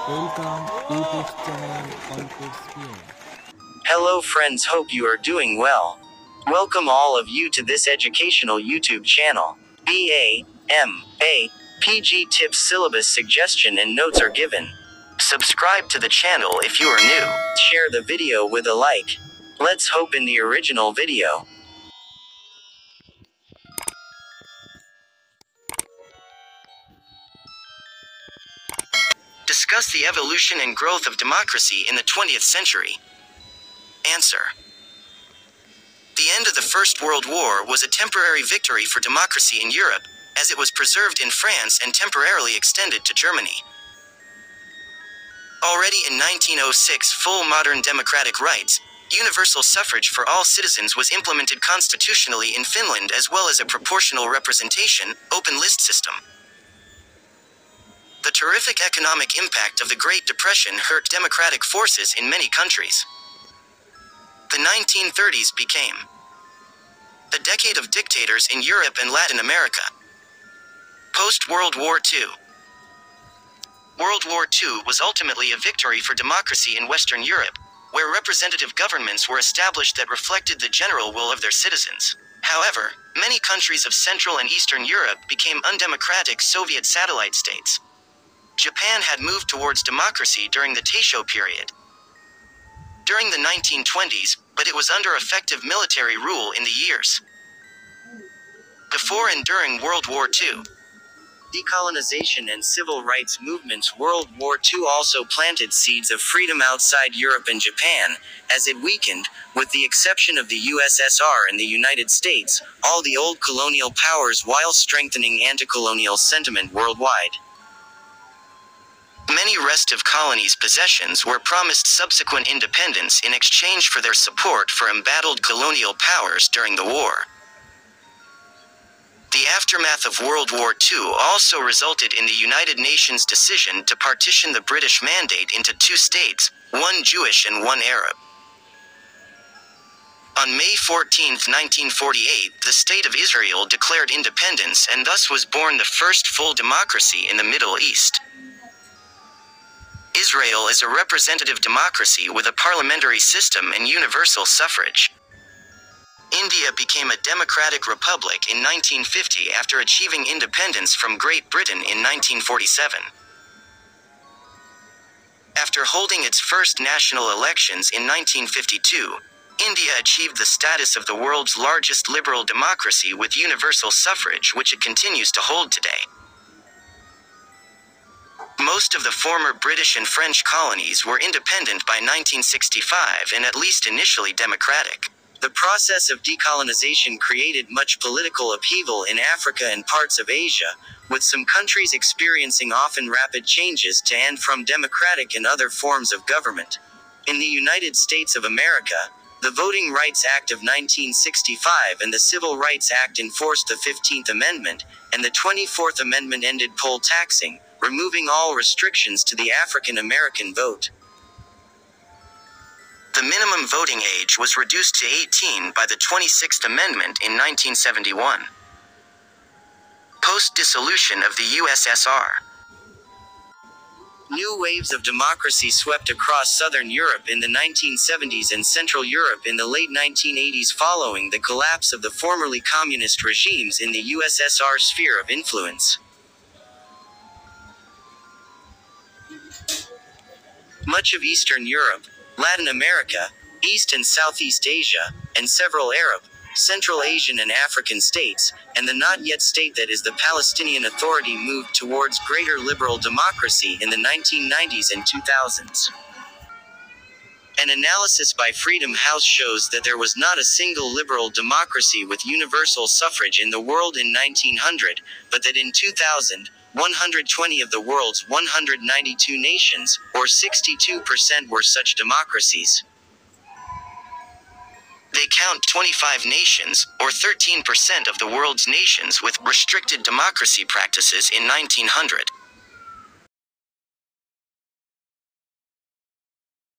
Welcome YouTube channel Context. Hello friends, hope you are doing well. Welcome all of you to this educational YouTube channel. BA, MA, PG tips, syllabus suggestion and notes are given. Subscribe to the channel if you are new. Share the video with a like. Let's hope in the original video. Discuss the evolution and growth of democracy in the 20th century. Answer. The end of the First World War was a temporary victory for democracy in Europe, as it was preserved in France and temporarily extended to Germany. Already in 1906, full modern democratic rights, universal suffrage for all citizens was implemented constitutionally in Finland, as well as a proportional representation, open list system. The terrific economic impact of the Great Depression hurt democratic forces in many countries. The 1930s became a decade of dictators in Europe and Latin America. Post-World War II. World War II was ultimately a victory for democracy in Western Europe, where representative governments were established that reflected the general will of their citizens. However, many countries of Central and Eastern Europe became undemocratic Soviet satellite states. Japan had moved towards democracy during the Taisho period. During the 1920s, but it was under effective military rule in the years before and during World War II. Decolonization and civil rights movements. World War II also planted seeds of freedom outside Europe and Japan, as it weakened, with the exception of the USSR and the United States, all the old colonial powers, while strengthening anti-colonial sentiment worldwide. Many restive colonies' possessions were promised subsequent independence in exchange for their support for embattled colonial powers during the war. The aftermath of World War II also resulted in the United Nations decision to partition the British Mandate into two states, one Jewish and one Arab. On May 14, 1948, the State of Israel declared independence, and thus was born the first full democracy in the Middle East. Israel is a representative democracy with a parliamentary system and universal suffrage. India became a democratic republic in 1950 after achieving independence from Great Britain in 1947. After holding its first national elections in 1952, India achieved the status of the world's largest liberal democracy with universal suffrage, which it continues to hold today. Most of the former British and French colonies were independent by 1965 and at least initially democratic. The process of decolonization created much political upheaval in Africa and parts of Asia, with some countries experiencing often rapid changes to and from democratic and other forms of government. In the United States of America, the Voting Rights Act of 1965 and the Civil Rights Act enforced the 15th Amendment, and the 24th Amendment ended poll taxing, removing all restrictions to the African American vote. The minimum voting age was reduced to 18 by the 26th Amendment in 1971. Post-dissolution of the USSR. New waves of democracy swept across Southern Europe in the 1970s and Central Europe in the late 1980s following the collapse of the formerly communist regimes in the USSR sphere of influence. Much of Eastern Europe, Latin America, East and Southeast Asia, and several Arab, Central Asian and African states, and the not-yet-state that is the Palestinian Authority moved towards greater liberal democracy in the 1990s and 2000s. An analysis by Freedom House shows that there was not a single liberal democracy with universal suffrage in the world in 1900, but that in 2000, 120 of the world's 192 nations, or 62%, were such democracies. They count 25 nations, or 13% of the world's nations, with restricted democracy practices in 1900.